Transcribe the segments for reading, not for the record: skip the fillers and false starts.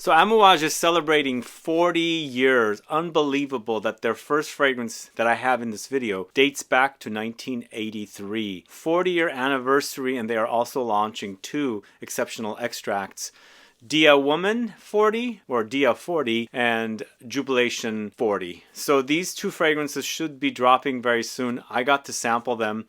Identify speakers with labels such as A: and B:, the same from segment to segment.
A: So Amouage is celebrating 40 years. Unbelievable that their first fragrance that I have in this video dates back to 1983. 40-year anniversary, and they are also launching 2 exceptional extracts. Dia Woman 40 or Dia 40 and Jubilation 40. So these 2 fragrances should be dropping very soon. I got to sample them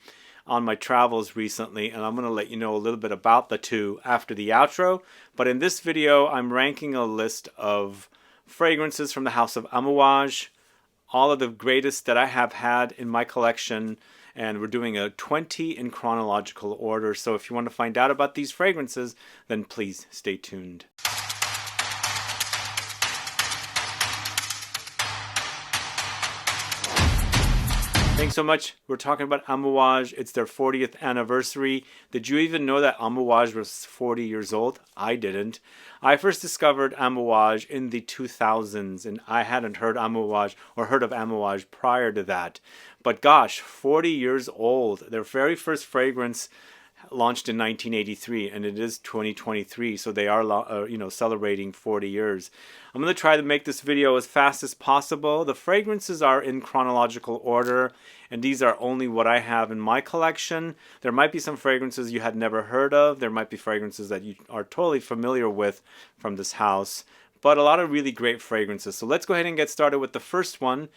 A: on my travels recently, and I'm going to let you know a little bit about the 2 after the outro. But in this video, I'm ranking a list of fragrances from the house of Amouage, all of the greatest that I have had in my collection, and we're doing a 20 in chronological order. So if you want to find out about these fragrances, then please stay tuned. Thanks so much. We're talking about Amouage. It's their 40th anniversary. Did you even know that Amouage was 40 years old? I didn't. I first discovered Amouage in the 2000s, and I hadn't heard Amouage or heard of Amouage prior to that. But gosh, 40 years old. Their very first fragrance launched in 1983, and it is 2023, so they are celebrating 40 years. I'm going to try to make this video as fast as possible. The fragrances are in chronological order, and these are only what I have in my collection. There might be some fragrances you had never heard of. There might be fragrances that you are totally familiar with from this house, but a lot of really great fragrances. So let's go ahead and get started with the first one.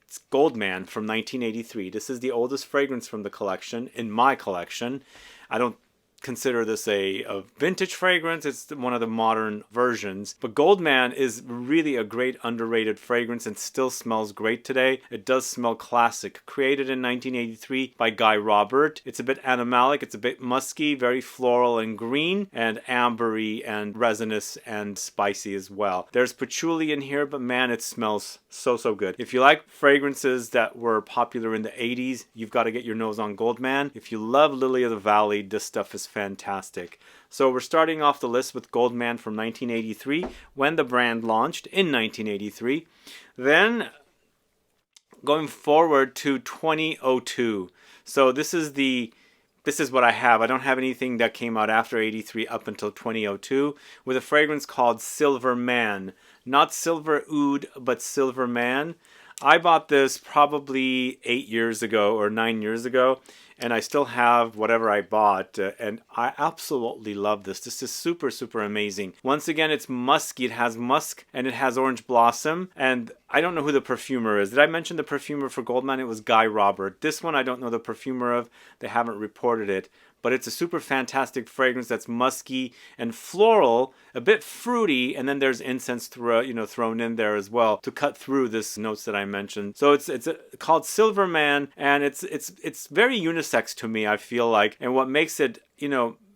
A: It's Goldman from 1983. This is the oldest fragrance from the collection, in my collection. I don't consider this a vintage fragrance. It's one of the modern versions. But Goldman is really a great underrated fragrance and still smells great today. It does smell classic. Created in 1983 by Guy Robert. It's a bit animalic. It's a bit musky, very floral and green, and ambery and resinous and spicy as well. There's patchouli in here, but man, it smells so good. If you like fragrances that were popular in the 80s, you've got to get your nose on Goldman. If you love Lily of the Valley, this stuff is fantastic. So we're starting off the list with Goldman from 1983, when the brand launched in 1983. Then going forward to 2002. So this is what I have. I don't have anything that came out after 83 up until 2002, with a fragrance called Silver Man. Not Silver Oud, but Silver Man. I bought this probably 8 years ago or 9 years ago, and I still have whatever I bought, and I absolutely love this. This is super amazing. Once again, it's musky. It has musk and it has orange blossom, and I don't know who the perfumer is. Did I mention the perfumer for Goldman? It was Guy Robert. This one I don't know the perfumer of. They haven't reported it. But it's a super fantastic fragrance that's musky and floral, a bit fruity, and then there's incense thrown in there as well to cut through this notes that I mentioned. So it's called Silver Man, and it's very unisex to me, I feel like. And what makes it,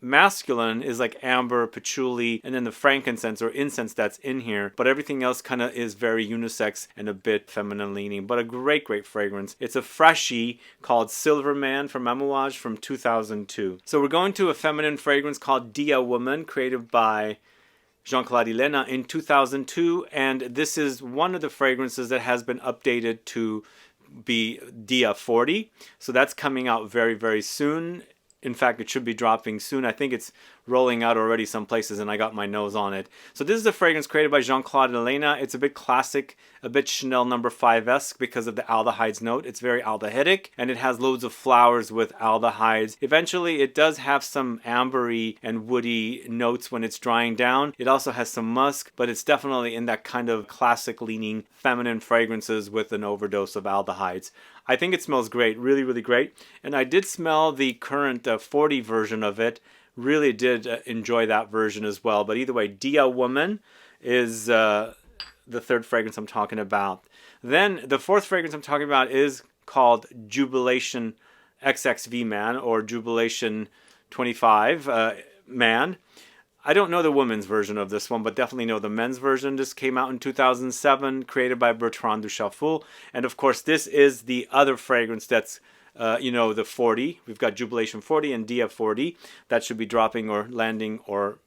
A: masculine is like amber, patchouli, and then the frankincense or incense that's in here. But everything else kind of is very unisex and a bit feminine leaning. But a great fragrance. It's a freshie called Silver Man from Amouage from 2002. So we're going to a feminine fragrance called Dia Woman, created by Claude-Ellena in 2002. And this is one of the fragrances that has been updated to be Dia 40. So that's coming out very soon. In fact, it should be dropping soon. I think it's rolling out already some places, and I got my nose on it. So this is a fragrance created by Claude-Ellena. It's a bit classic, a bit Chanel No. 5-esque because of the aldehydes note. It's very aldehydic, and it has loads of flowers with aldehydes. Eventually, it does have some ambery and woody notes when it's drying down. It also has some musk, but it's definitely in that kind of classic-leaning feminine fragrances with an overdose of aldehydes. I think it smells great, really great. And I did smell the current 40 version of it. Really did enjoy that version as well. But either way, Dia Woman is the third fragrance I'm talking about. Then the fourth fragrance I'm talking about is called Jubilation XXV Man, or Jubilation 25 Man. I don't know the women's version of this one, but definitely know the men's version. This came out in 2007, created by Bertrand Duchaufour. And of course, this is the other fragrance that's, the 40. We've got Jubilation 40 and Dia 40. That should be dropping or landing or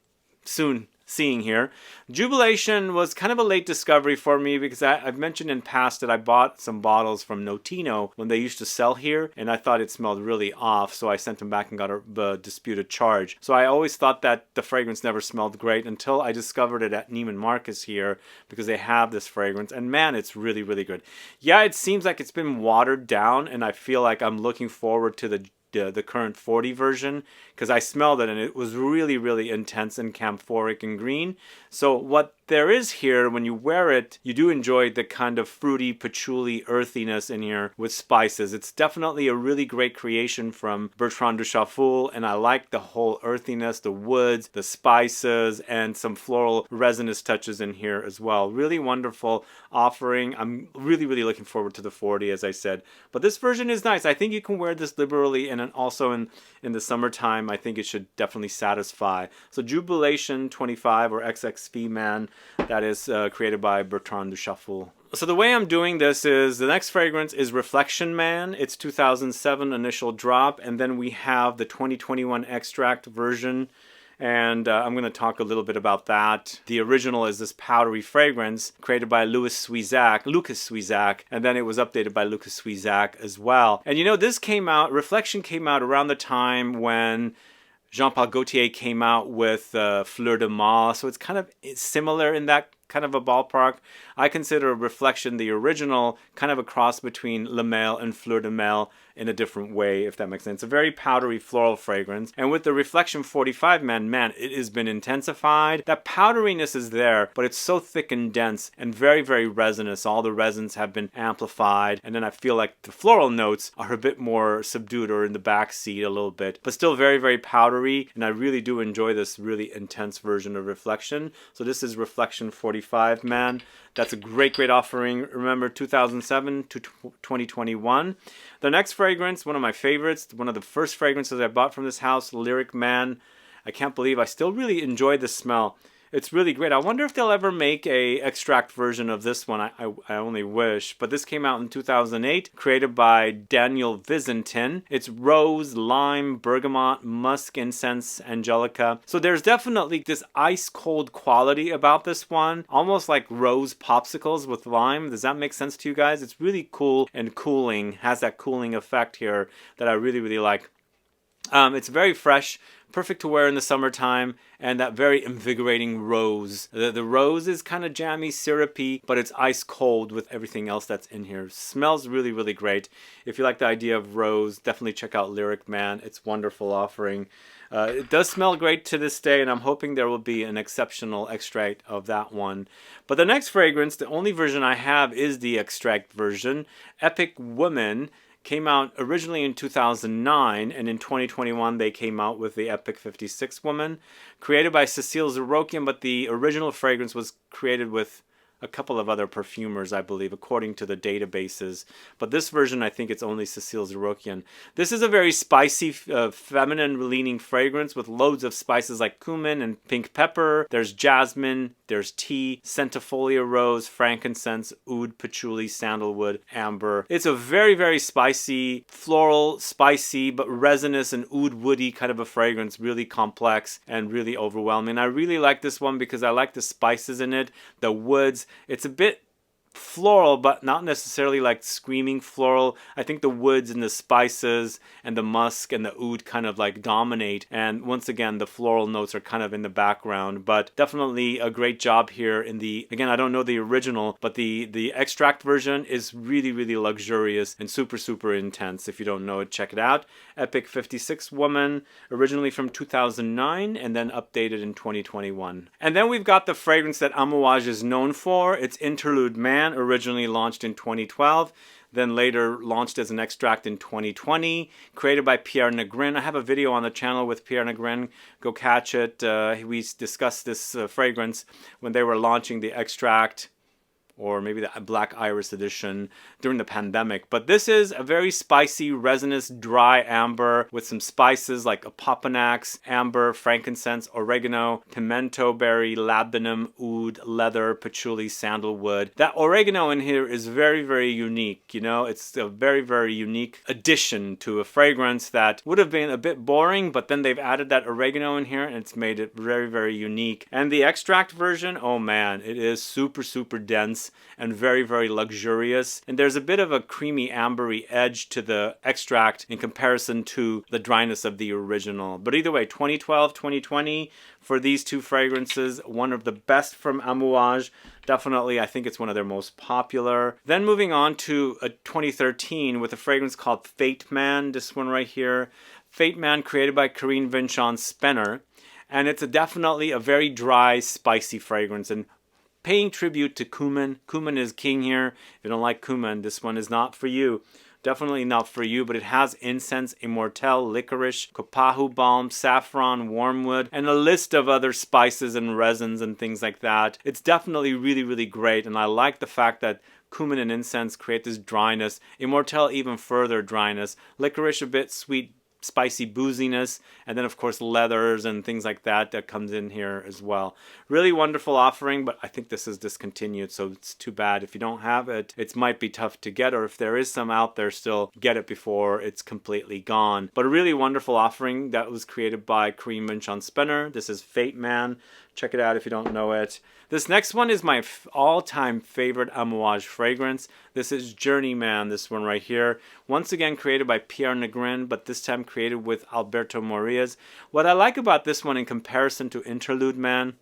A: soon seeing here. Jubilation was kind of a late discovery for me because I've mentioned in past that I bought some bottles from Notino when they used to sell here, and I thought it smelled really off, so I sent them back and got a disputed charge. So I always thought that the fragrance never smelled great until I discovered it at Neiman Marcus here because they have this fragrance, and man, it's really, really good. Yeah, it seems like it's been watered down, and I feel like I'm looking forward to the current 40 version because I smelled it and it was really, really intense and camphoric and green. So what there is here, when you wear it, you do enjoy the kind of fruity, patchouli earthiness in here with spices. It's definitely a really great creation from Bertrand Duchaufour, and I like the whole earthiness, the woods, the spices, and some floral resinous touches in here as well. Really wonderful offering. I'm really, really looking forward to the 40, as I said. But this version is nice. I think you can wear this liberally, and also in the summertime, I think it should definitely satisfy. So Jubilation 25 or XXV Man, that is created by Bertrand Duchaufour. So the way I'm doing this is the next fragrance is Reflection Man. It's 2007 initial drop, and then we have the 2021 extract version. And I'm going to talk a little bit about that. The original is this powdery fragrance created by Lucas Sieuzac, and then it was updated by Lucas Sieuzac as well. And you know, this came out, Reflection came out around the time when Jean-Paul Gaultier came out with Fleur de Mal, so it's kind of similar in that kind of a ballpark. I consider Reflection, the original, kind of a cross between Le Male and Fleur de Mal in a different way, if that makes sense. A very powdery floral fragrance. And with the Reflection 45 man, it has been intensified. That powderiness is there, but it's so thick and dense and very, very resinous. All the resins have been amplified. And then I feel like the floral notes are a bit more subdued or in the back seat a little bit, but still very, very powdery. And I really do enjoy this really intense version of Reflection. So this is Reflection 45 man. That's a great, great offering. Remember, 2007 to 2021. The next fragrance, one of my favorites, one of the first fragrances I bought from this house, Lyric Man. I can't believe I still really enjoy the smell. It's really great. I wonder if they'll ever make a extract version of this one. I only wish. But this came out in 2008, created by Daniel Visentin. It's rose, lime, bergamot, musk, incense, angelica. So there's definitely this ice cold quality about this one, almost like rose popsicles with lime. Does that make sense to you guys? It's really cool and cooling. Has that cooling effect here that I really, really like. It's very fresh, perfect to wear in the summertime, and that very invigorating rose. The rose is kind of jammy, syrupy, but it's ice cold with everything else that's in here. Smells really, really great. If you like the idea of rose, definitely check out Lyric Man. It's wonderful offering. It does smell great to this day, and I'm hoping there will be an exceptional extract of that one. But the next fragrance, the only version I have is the extract version, Epic Woman. Came out originally in 2009, and in 2021 they came out with the Epic 56 Woman, created by Cecile Zarokian, but the original fragrance was created with a couple of other perfumers, I believe, according to the databases. But this version, I think it's only Cecile Zarokian. This is a very spicy, feminine-leaning fragrance with loads of spices like cumin and pink pepper. There's jasmine, there's tea, centifolia rose, frankincense, oud, patchouli, sandalwood, amber. It's a very, very spicy, floral, spicy, but resinous and oud woody kind of a fragrance. Really complex and really overwhelming. I really like this one because I like the spices in it, the woods. It's a bit floral, but not necessarily like screaming floral. I think the woods and the spices and the musk and the oud kind of like dominate, and once again the floral notes are kind of in the background. But definitely a great job here in the, again, I don't know the original, but the extract version is really, really luxurious and super, super intense. If you don't know it, check it out. Epic 56 Woman, originally from 2009 and then updated in 2021. And then we've got the fragrance that Amouage is known for. It's Interlude Man, originally launched in 2012, then later launched as an extract in 2020, created by Pierre Negrin. I have a video on the channel with Pierre Negrin. Go catch it. We discussed this fragrance when they were launching the extract or maybe the Black Iris edition during the pandemic. But this is a very spicy, resinous, dry amber with some spices like Opoponax, amber, frankincense, oregano, pimento berry, labdanum, oud, leather, patchouli, sandalwood. That oregano in here is very, very unique. You know, it's a very, very unique addition to a fragrance that would have been a bit boring, but then they've added that oregano in here and it's made it very, very unique. And the extract version, oh man, it is super, super dense and very, very luxurious. And there's a bit of a creamy ambery edge to the extract in comparison to the dryness of the original. But either way, 2012, 2020 for these two fragrances, one of the best from Amouage. Definitely, I think it's one of their most popular. Then moving on to a 2013 with a fragrance called Fate Man, this one right here. Fate Man, created by Corinne Vincent-Spenner. And it's definitely a very dry, spicy fragrance. And paying tribute to Cumin. Cumin is king here. If you don't like Cumin, this one is not for you. Definitely not for you, but it has incense, immortelle, licorice, copahu balm, saffron, wormwood, and a list of other spices and resins and things like that. It's definitely really, really great, and I like the fact that Cumin and incense create this dryness. Immortelle, even further dryness. Licorice, a bit sweet, spicy booziness, and then of course leathers and things like that that comes in here as well. Really wonderful offering, but I think this is discontinued, so it's too bad. If you don't have it, it might be tough to get, or if there is some out there still, get it before it's completely gone. But a really wonderful offering that was created by Corinne Vincent-Spenner. This is Fate Man. Check it out if you don't know it. This next one is my all-time favorite Amouage fragrance. This is Journeyman, this one right here. Once again created by Pierre Negrin, but this time created with Alberto Morillas. What I like about this one in comparison to Interlude Man,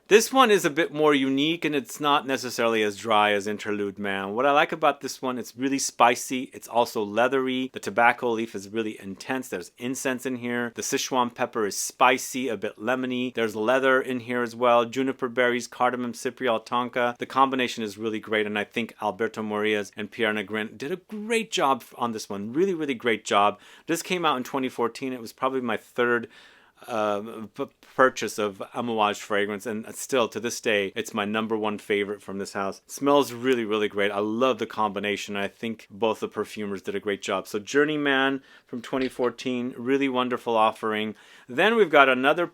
A: this one is a bit more unique and it's not necessarily as dry as Interlude Man. What I like about this one, it's really spicy. It's also leathery. The tobacco leaf is really intense. There's incense in here. The Sichuan pepper is spicy, a bit lemony. There's leather in here as well. Juniper berries, cardamom, cypriol, tonka. The combination is really great, and I think Alberto Morillas and Pierre Negrin did a great job on this one. Really, really great job. This came out in 2014. It was probably my third purchase of Amouage fragrance, and still to this day it's my #1 favorite from this house. It smells really, really great. I love the combination. I think both the perfumers did a great job. So Journeyman from 2014, really wonderful offering. Then we've got another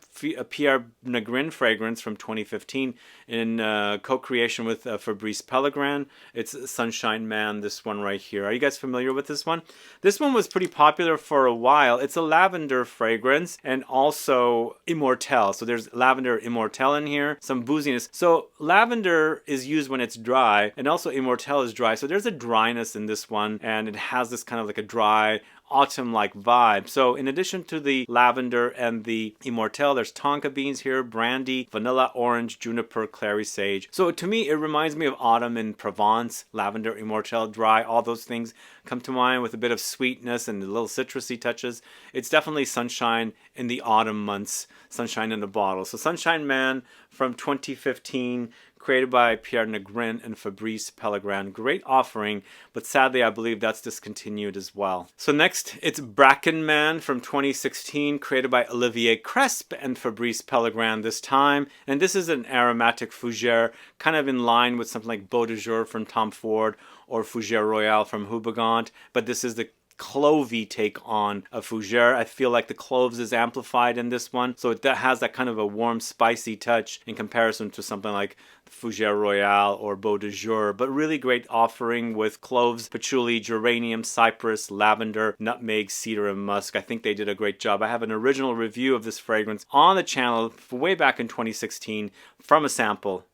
A: Pierre Negrin fragrance from 2015 in co-creation with Fabrice Pellegrin. It's Sunshine Man, this one right here. Are you guys familiar with this one? This one was pretty popular for a while. It's a lavender fragrance and also immortelle. So there's lavender immortelle in here, some booziness. So lavender is used when it's dry, and also immortelle is dry. So there's a dryness in this one, and it has this kind of like a dry, autumn-like vibe. So in addition to the lavender and the immortelle, there's tonka beans here, brandy, vanilla, orange, juniper, clary sage. So to me, it reminds me of autumn in Provence. Lavender, immortelle, dry, all those things come to mind with a bit of sweetness and a little citrusy touches. It's definitely sunshine in the autumn months, sunshine in a bottle. So Sunshine Man from 2015, created by Pierre Negrin and Fabrice Pellegrin. Great offering, but sadly I believe that's discontinued as well. So next, it's Bracken Man from 2016, created by Olivier Cresp and Fabrice Pellegrin this time. And this is an aromatic fougere, kind of in line with something like Beau de Jour from Tom Ford or Fougere Royale from Houbigant, but this is the clovey take on a fougere. I feel like the cloves is amplified in this one, so it has that kind of a warm, spicy touch in comparison to something like Fougere Royale or Beau de Jour, but really great offering with cloves, patchouli, geranium, cypress, lavender, nutmeg, cedar, and musk. I think they did a great job. I have an original review of this fragrance on the channel way back in 2016 from a sample,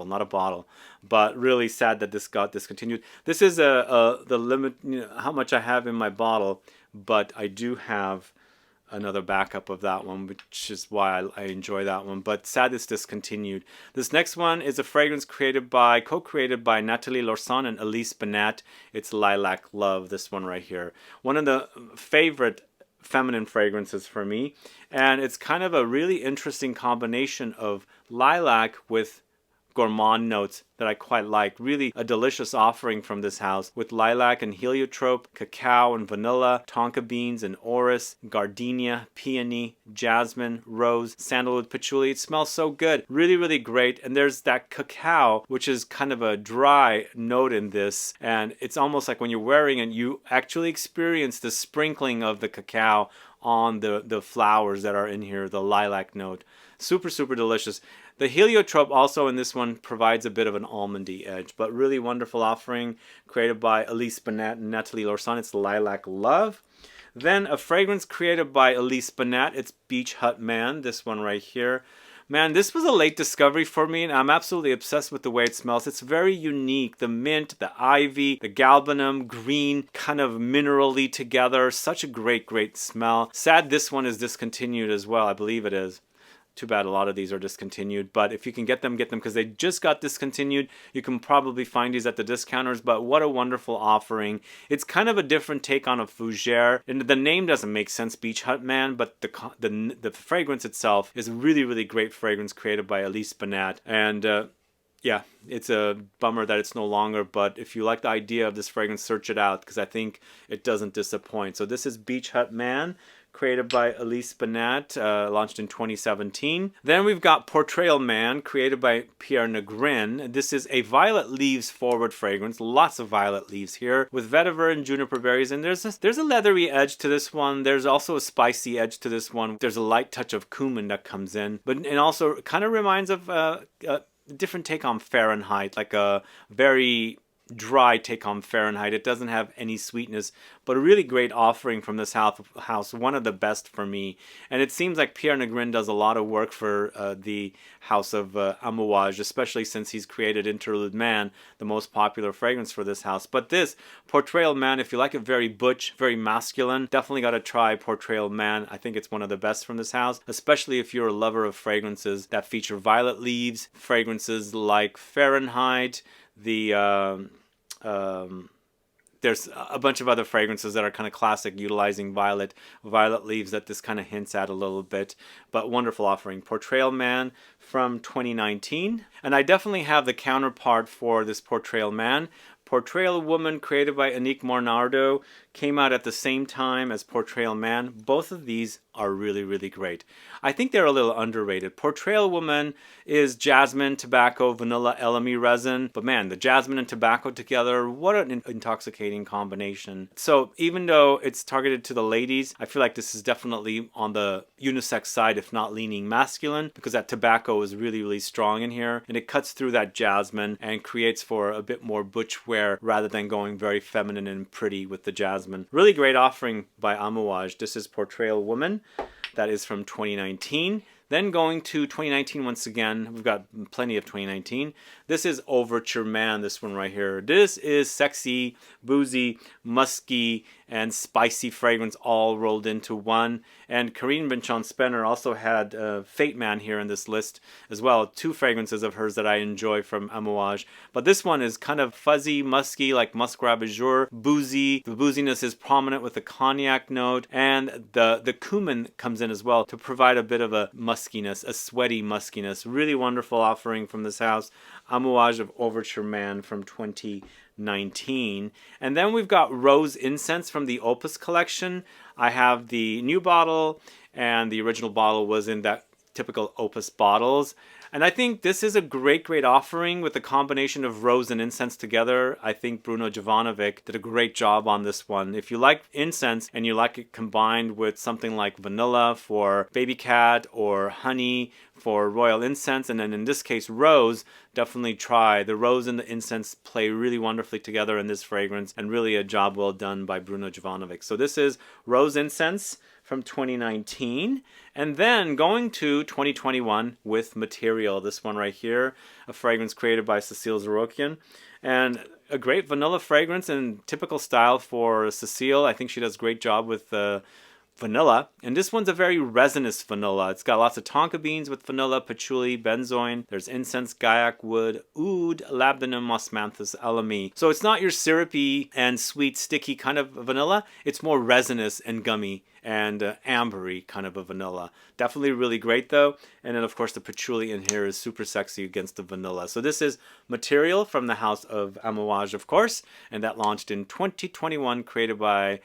A: not a bottle. But really sad that this got discontinued. This is the limit, how much I have in my bottle, but I do have another backup of that one, which is why I enjoy that one. But sad it's discontinued. This next one is a fragrance co-created by Nathalie Lorson and Elise Benat. It's Lilac Love, this one right here. One of the favorite feminine fragrances for me, and it's kind of a really interesting combination of lilac with gourmand notes that I quite like. Really a delicious offering from this house with lilac and heliotrope, cacao and vanilla, tonka beans and orris, gardenia, peony, jasmine, rose, sandalwood, patchouli. It smells so good. Really, really great. And there's that cacao, which is kind of a dry note in this. And it's almost like when you're wearing it, you actually experience the sprinkling of the cacao on the flowers that are in here, the lilac note. Super, super delicious. The heliotrope also in this one provides a bit of an almondy edge, but really wonderful offering created by Elise Bonnet and Natalie Lorson. It's Lilac Love. Then a fragrance created by Elise Bonnet. It's Beach Hut Man, this one right here. Man, this was a late discovery for me, and I'm absolutely obsessed with the way it smells. It's very unique. The mint, the ivy, the galbanum, green, kind of minerally together. Such a great, great smell. Sad this one is discontinued as well. I believe it is. Too bad a lot of these are discontinued, but if you can get them because they just got discontinued. You can probably find these at the discounters, but what a wonderful offering. It's kind of a different take on a fougere, and the name doesn't make sense, Beach Hut Man, but the fragrance itself is a really, really great fragrance created by Elise Bonnet, and yeah, it's a bummer that it's no longer, but if you like the idea of this fragrance, search it out, because I think it doesn't disappoint. So this is Beach Hut Man, created by Elise Bonnet, launched in 2017. Then we've got Portrayal Man, created by Pierre Negrin. This is a violet leaves forward fragrance, lots of violet leaves here, with vetiver and juniper berries, and there's a leathery edge to this one. There's also a spicy edge to this one. There's a light touch of cumin that comes in, but it also kind of reminds of a different take on Fahrenheit, like a very dry take on Fahrenheit. It doesn't have any sweetness, but a really great offering from this house, one of the best for me. And it seems like Pierre Negrin does a lot of work for the house of Amouage, especially since he's created Interlude Man, the most popular fragrance for this house. But this Portrayal Man, if you like it very butch, very masculine, definitely got to try Portrayal Man. I think it's one of the best from this house, especially if you're a lover of fragrances that feature violet leaves, fragrances like Fahrenheit, there's a bunch of other fragrances that are kind of classic, utilizing violet leaves that this kind of hints at a little bit, but wonderful offering. Portrayal Man from 2019. And I definitely have the counterpart for this Portrayal Man. Portrayal Woman, created by Annick Mornardo, came out at the same time as Portrayal Man. Both of these are really, really great. I think they're a little underrated. Portrayal Woman is jasmine, tobacco, vanilla, elemi resin. But man, the jasmine and tobacco together, what an intoxicating combination. So even though it's targeted to the ladies, I feel like this is definitely on the unisex side, if not leaning masculine, because that tobacco is really, really strong in here. And it cuts through that jasmine and creates for a bit more butch wear rather than going very feminine and pretty with the jasmine. Really great offering by Amouage. This is Portrayal Woman. That is from 2019. Then going to 2019 once again, we've got plenty of 2019. This is Overture Man, this one right here. This is sexy, boozy, musky, and spicy fragrance all rolled into one. And Karine Benchon-Spenner also had Fate Man here in this list as well. Two fragrances of hers that I enjoy from Amouage. But this one is kind of fuzzy, musky, like Musk Ravageur, boozy. The booziness is prominent with the cognac note. And the cumin comes in as well to provide a bit of a muskiness, a sweaty muskiness. Really wonderful offering from this house. Amouage of Overture Man from 2019. And then we've got Rose Incense from the Opus collection. I have the new bottle, and the original bottle was in that typical Opus bottles. And I think this is a great, great offering with the combination of rose and incense together. I think Bruno Jovanovic did a great job on this one. If you like incense and you like it combined with something like vanilla for Baby Cat or honey for Royal Incense, and then in this case rose, definitely try. The rose and the incense play really wonderfully together in this fragrance, and really a job well done by Bruno Jovanovic. So this is Rose Incense from 2019. And then going to 2021 with Material. This one right here, a fragrance created by Cecile Zarokian. And a great vanilla fragrance and typical style for Cecile. I think she does a great job with vanilla, and this one's a very resinous vanilla. It's got lots of tonka beans with vanilla, patchouli, benzoin. There's incense, gaiac wood, oud, labdanum, osmanthus, elemi. So it's not your syrupy and sweet, sticky kind of vanilla. It's more resinous and gummy and ambery kind of a vanilla. Definitely really great though. And then of course the patchouli in here is super sexy against the vanilla. So this is material from the house of Amouage, of course, and that launched in 2021, created by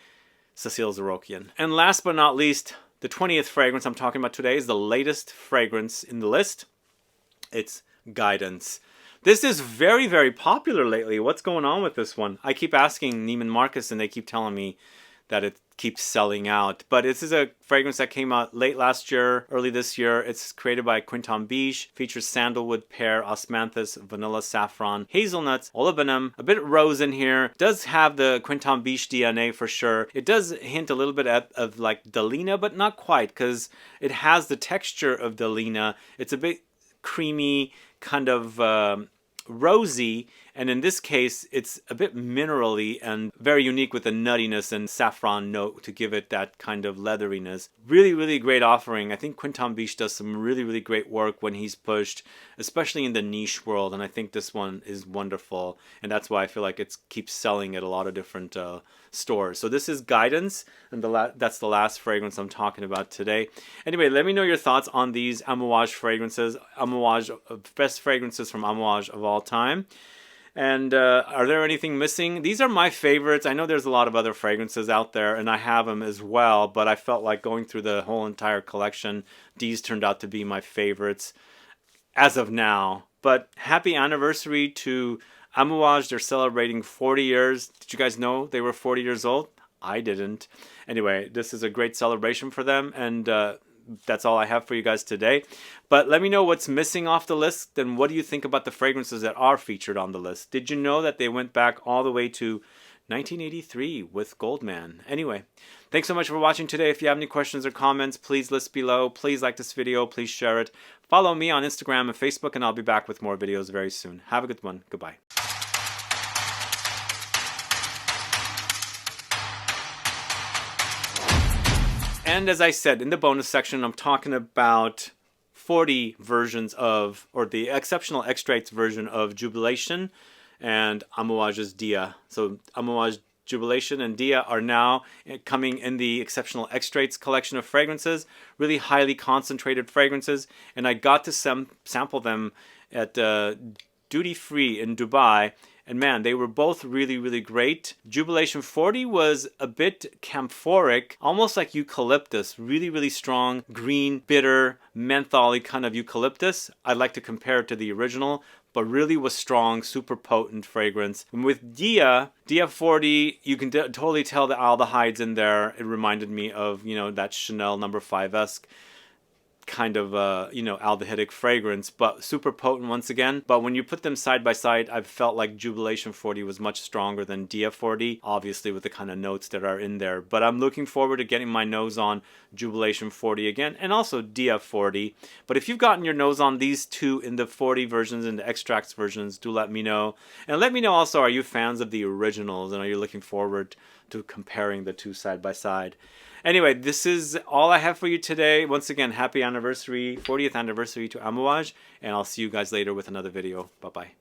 A: Cecile Zarokian. And last but not least, the 20th fragrance I'm talking about today is the latest fragrance in the list. It's Guidance. This is very, very popular lately. What's going on with this one? I keep asking Neiman Marcus and they keep telling me that it keeps selling out. But this is a fragrance that came out late last year, early this year. It's created by Quinton Biche, features sandalwood, pear, osmanthus, vanilla, saffron, hazelnuts, olibanum, a bit of rose in here. Does have the Quinton Biche DNA for sure. It does hint a little bit of like Delina, but not quite, because it has the texture of Delina. It's a bit creamy, kind of rosy, and in this case it's a bit minerally and very unique with the nuttiness and saffron note to give it that kind of leatheriness. Really, really great offering. I think Quinton Biche does some really, really great work when he's pushed, especially in the niche world, and I think this one is wonderful, and that's why I feel like it keeps selling at a lot of different stores. So this is Guidance, and that's the last fragrance I'm talking about today. Anyway, let me know your thoughts on these Amouage fragrances. Amouage, best fragrances from Amouage of all time. And are there anything missing? These are my favorites. I know there's a lot of other fragrances out there, and I have them as well, but I felt like going through the whole entire collection, these turned out to be my favorites as of now. But happy anniversary to Amouage. They're celebrating 40 years. Did you guys know they were 40 years old? I didn't. Anyway, this is a great celebration for them, and that's all I have for you guys today. But let me know what's missing off the list, and what do you think about the fragrances that are featured on the list? Did you know that they went back all the way to 1983 with Goldman? Anyway, thanks so much for watching today. If you have any questions or comments, please list below. Please like this video. Please share it. Follow me on Instagram and Facebook, and I'll be back with more videos very soon. Have a good one. Goodbye. And as I said in the bonus section, I'm talking about 40 versions of, or the exceptional extracts version of Jubilation and Amouage's Dia. So Amouage Jubilation and Dia are now coming in the exceptional extracts collection of fragrances, really highly concentrated fragrances. And I got to sample them at duty free in Dubai. And man, they were both really, really great. Jubilation 40 was a bit camphoric, almost like eucalyptus. Really, really strong, green, bitter, menthol-y kind of eucalyptus. I'd like to compare it to the original, but really was strong, super potent fragrance. And with Dia 40, you can totally tell the aldehydes in there. It reminded me of, you know, that Chanel No. 5-esque kind of aldehydic fragrance, but super potent once again. But when you put them side by side, I felt like Jubilation 40 was much stronger than Dia 40, obviously with the kind of notes that are in there. But I'm looking forward to getting my nose on Jubilation 40 again, and also Dia 40. But if you've gotten your nose on these two in the 40 versions and the extracts versions, do let me know. And let me know also, are you fans of the originals, and are you looking forward to comparing the two side by side? Anyway, this is all I have for you today. Once again, happy anniversary, 40th anniversary to Amouage, and I'll see you guys later with another video. Bye-bye.